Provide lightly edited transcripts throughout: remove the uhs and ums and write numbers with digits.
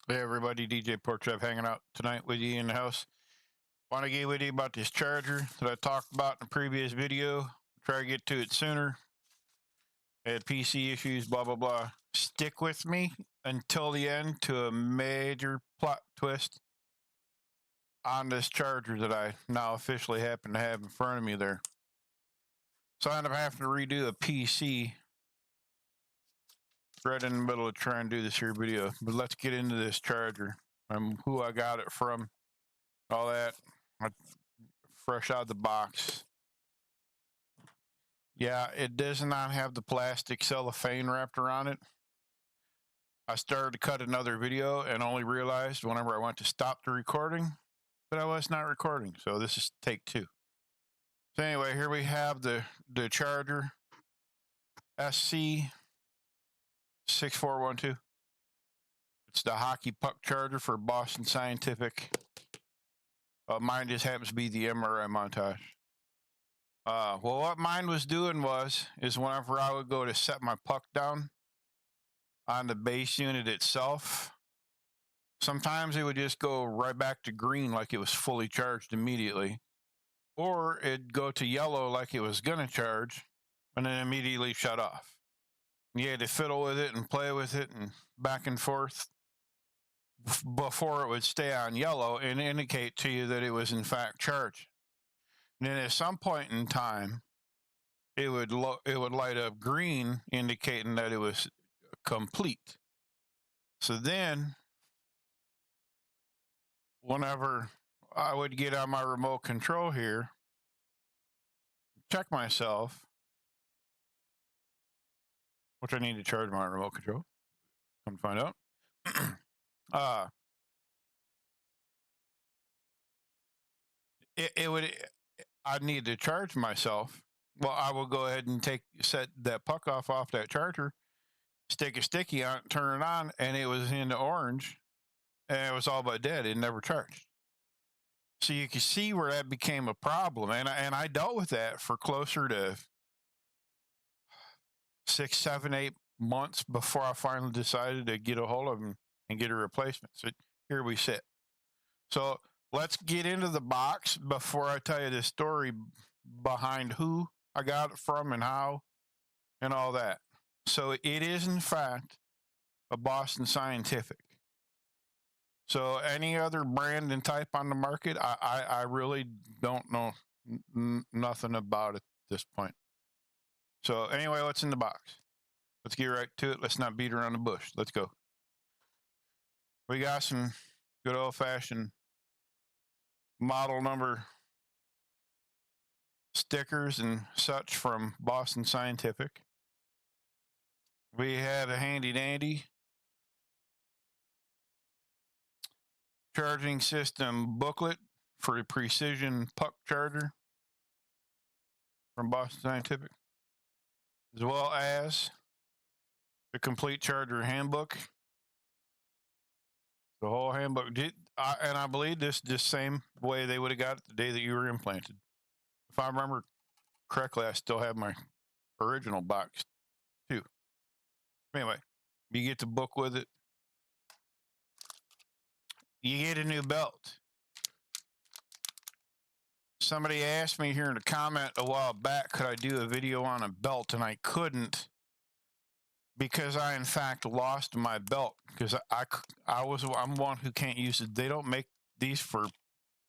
Hey everybody, DJ Porkchop hanging out tonight with you in the house. Want to get with you about this charger that I talked about in a previous video. Try to get to it sooner. Had PC issues, blah blah blah. Stick with me until the end to a major plot twist on this charger that I now officially happen to have in front of me there. So I end up having to redo a PC right in the middle of trying to do this here video. But let's get into this charger. Who I got it from, all that. Fresh out of the box. Yeah, it does not have the plastic cellophane wrapped around it. I started to cut another video and only realized whenever I went to stop the recording that I was not recording. So this is take 2. So anyway, here we have the charger SC6412. It's the hockey puck charger for Boston Scientific. Mine just happens to be the MRI montage. Well, what mine was doing is whenever I would go to set my puck down on the base unit itself, sometimes it would just go right back to green like it was fully charged immediately, or it'd go to yellow like it was going to charge and then immediately shut off. You had to fiddle with it and play with it and back and forth before it would stay on yellow and indicate to you that it was in fact charged. And then at some point in time, it would light up green, indicating that it was complete. So then, whenever I would get on my remote control here, check myself, which I need to charge my remote control, come to find out. I'd need to charge myself. Well, I will go ahead and set that puck off that charger, stick a sticky on it, turn it on, and it was in the orange, and it was all but dead. It never charged. So you can see where that became a problem, and I dealt with that for closer to 6, 7, 8 months before I finally decided to get a hold of them and get a replacement. So here we sit. So let's get into the box before I tell you the story behind who I got it from and how and all that. So it is in fact a Boston Scientific. So any other brand and type on the market, I really don't know nothing about it at this point. So anyway, what's in the box? Let's get right to it. Let's not beat around the bush. Let's go. We got some good old-fashioned model number stickers and such from Boston Scientific. We have a handy-dandy charging system booklet for a precision puck charger from Boston Scientific, as well as the complete charger handbook. The whole handbook, and I believe this just same way they would have got it the day that you were implanted. If I remember correctly, I still have my original box too. Anyway, you get the book with it. You get a new belt. Somebody asked me here in a comment a while back, could I do a video on a belt? And I couldn't, because I in fact lost my belt, because I'm one who can't use it. They don't make these for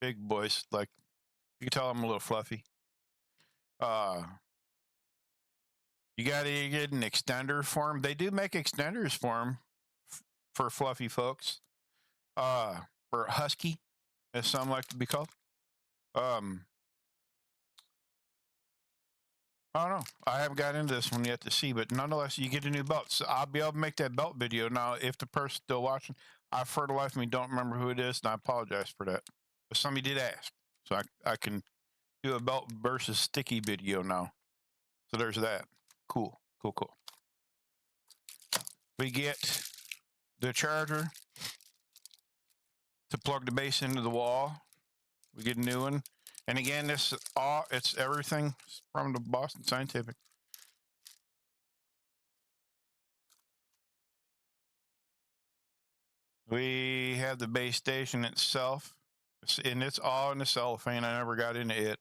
big boys. Like, you can tell I'm a little fluffy. You gotta get an extender for them. They do make extenders for them for fluffy folks. Or husky, as some like to be called. I don't know. I haven't got into this one yet to see, but nonetheless, you get a new belt. So I'll be able to make that belt video. Now, if the person's still watching, I, for the life of me, don't remember who it is, and I apologize for that. But somebody did ask, so I can do a belt versus sticky video now. So there's that. Cool. We get the charger to plug the base into the wall. We get a new one. And again, it's everything from the Boston Scientific. We have the base station itself, and it's all in the cellophane. I never got into it.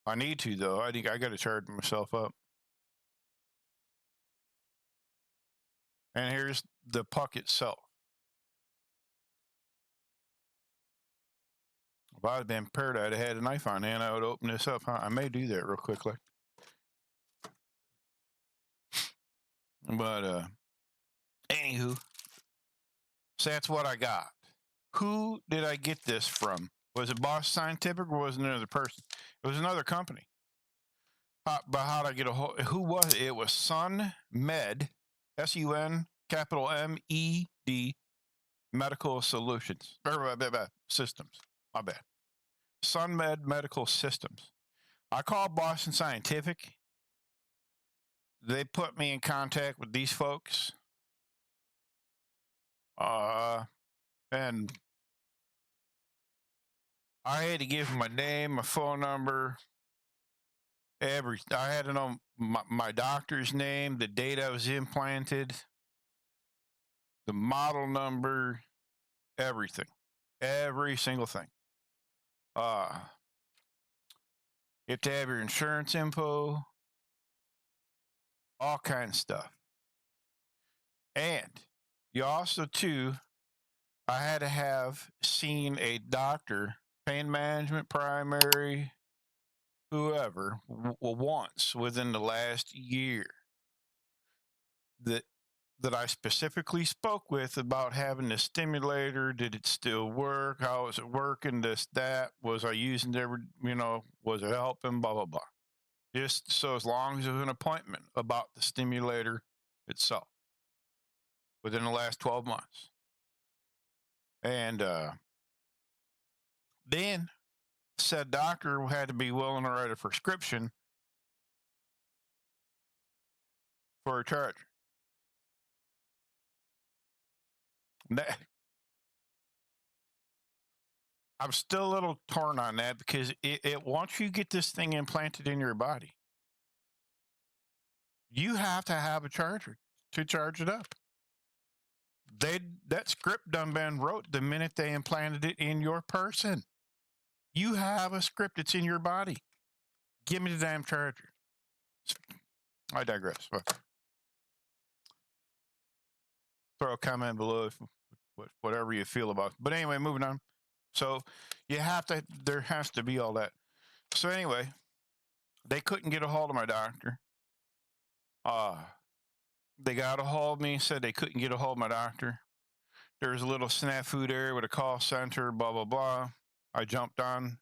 I need to though. I think I got to charge myself up. And here's the puck itself. If I'd been prepared, I'd have had a knife on hand. I would open this up. I may do that real quickly. But anywho, so that's what I got. Who did I get this from? Was it Boston Scientific or was it another person? It was another company. But how did I get a hold? Who was it? It was Sun Med, SUN capital MED Medical Solutions Systems. My bad. Sun Med Medical Systems. I called Boston Scientific. They put me in contact with these folks. And I had to give them my name, my phone number, everything. I had to know my doctor's name, the date I was implanted, the model number, everything, every single thing. You have to have your insurance info, all kinds of stuff. And you also, too, I had to have seen a doctor, pain management, primary, whoever, once within the last year that I specifically spoke with about having the stimulator. Did it still work? How was it working? This, that. Was I using it? Was it helping? Blah, blah, blah. Just so as long as it was an appointment about the stimulator itself within the last 12 months. And then said doctor had to be willing to write a prescription for a charger. I'm still a little torn on that because it once you get this thing implanted in your body, you have to have a charger to charge it up. That script done been wrote the minute they implanted it in your person. You have a script. It's in your body. Give me the damn charger. I digress. Throw a comment below if, whatever you feel about it. But anyway, moving on. So there has to be all that. So anyway, they couldn't get a hold of my doctor. They got a hold of me, said they couldn't get a hold of my doctor. There's a little snafu there with a call center, blah, blah, blah. I jumped on.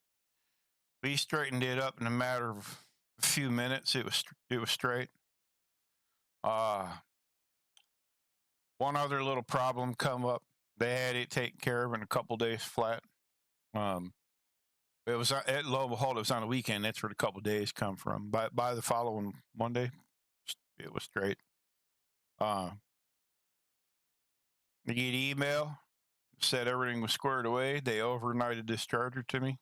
We straightened it up in a matter of a few minutes. It was straight. One other little problem come up. They had it taken care of in a couple days flat. It was lo and behold, it was on a weekend. That's where the couple days come from. By the following Monday, it was straight. I get an email, said everything was squared away. They overnighted this charger to me.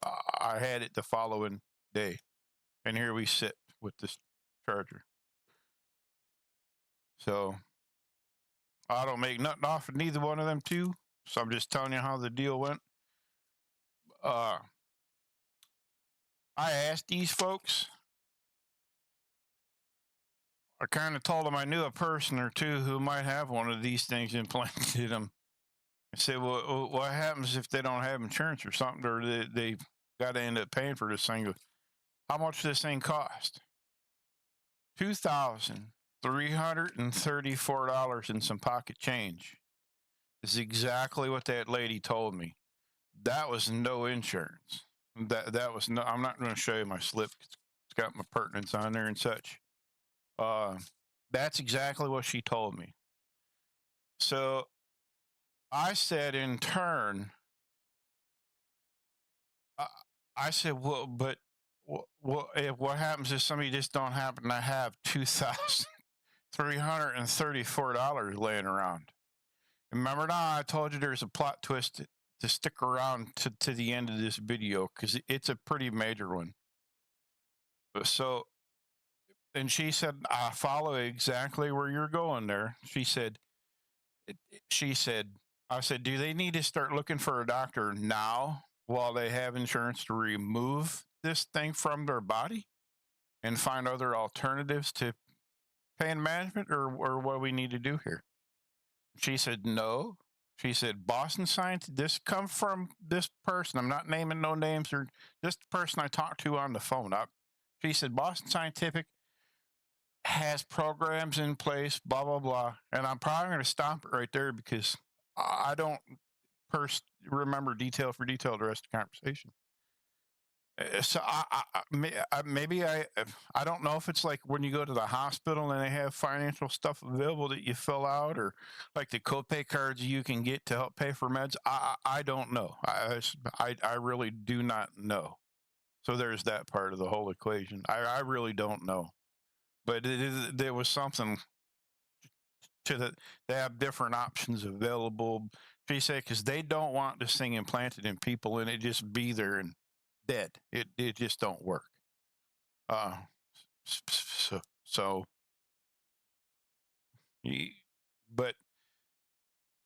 I had it the following day, and here we sit with this charger. So I don't make nothing off of neither one of them two. So I'm just telling you how the deal went. I asked these folks. I kind of told them I knew a person or two who might have one of these things implanted in them. I said, well, what happens if they don't have insurance or something, or they got to end up paying for this thing? How much does this thing cost? $2,334 in some pocket change. Is exactly what that lady told me. That was no insurance. That was no. I'm not going to show you my slip. It's got my pertinence on there and such. That's exactly what she told me. So I said in turn, I said, well, but what happens if somebody just don't happen to have $2,334 laying around? Remember now, I told you there's a plot twist to stick around to the end of this video because it's a pretty major one. So and she said, I follow exactly where you're going there. She said, she said, I said, do they need to start looking for a doctor now while they have insurance to remove this thing from their body and find other alternatives to pain management, or what we need to do here? She said, no. She said, Boston Scientific, this come from this person. I'm not naming no names, or just the person I talked to on the phone. She said, Boston Scientific has programs in place, blah, blah, blah. And I'm probably going to stop it right there because I don't remember detail for detail the rest of the conversation. So maybe I don't know if it's like when you go to the hospital and they have financial stuff available that you fill out, or like the copay cards you can get to help pay for meds. I don't know. I really do not know. So there's that part of the whole equation. I really don't know, but there was something to that. They have different options available. She said because they don't want this thing implanted in people and it just be there and dead. It just don't work. Uh, so but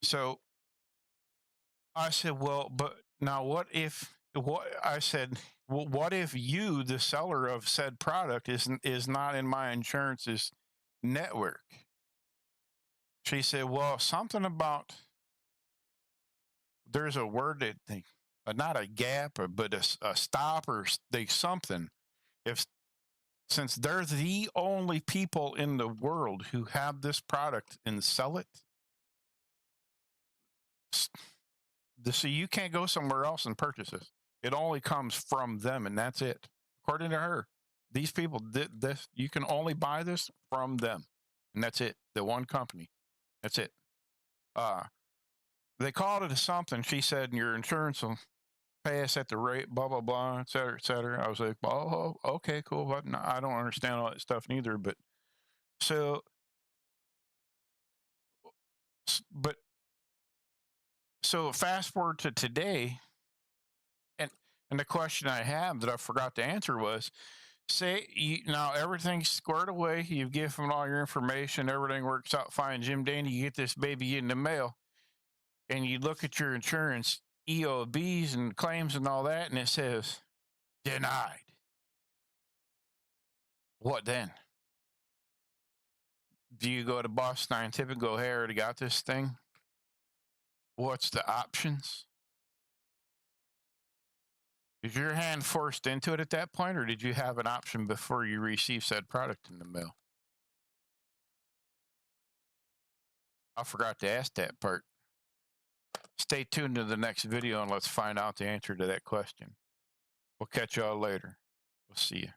so I said, well, but now what I said, well, what if you, the seller of said product, is not in my insurance's network? She said, well, something about there's a word that they, not a gap, but a stop, or they something. If since they're the only people in the world who have this product and sell it, so you can't go somewhere else and purchase this. It only comes from them, and that's it. According to her, these people did this. You can only buy this from them, and that's it. The one company. That's it. They called it something. She said, your insurance will pay us at the rate, blah, blah, blah, et cetera, et cetera. I was like, oh, okay, cool. But no, I don't understand all that stuff neither. But so, but so fast forward to today, and the question I have that I forgot to answer was, say now everything's squared away, you've given all your information, everything works out fine, Jim Danny, you get this baby in the mail, and you look at your insurance EOBs and claims and all that, and it says denied. What then? Do you go to Boston Scientific, go, hey, I already got this thing? What's the options? Is your hand forced into it at that point, or did you have an option before you received said product in the mail? I forgot to ask that part. Stay tuned to the next video and let's find out the answer to that question. We'll catch y'all later. We'll see you.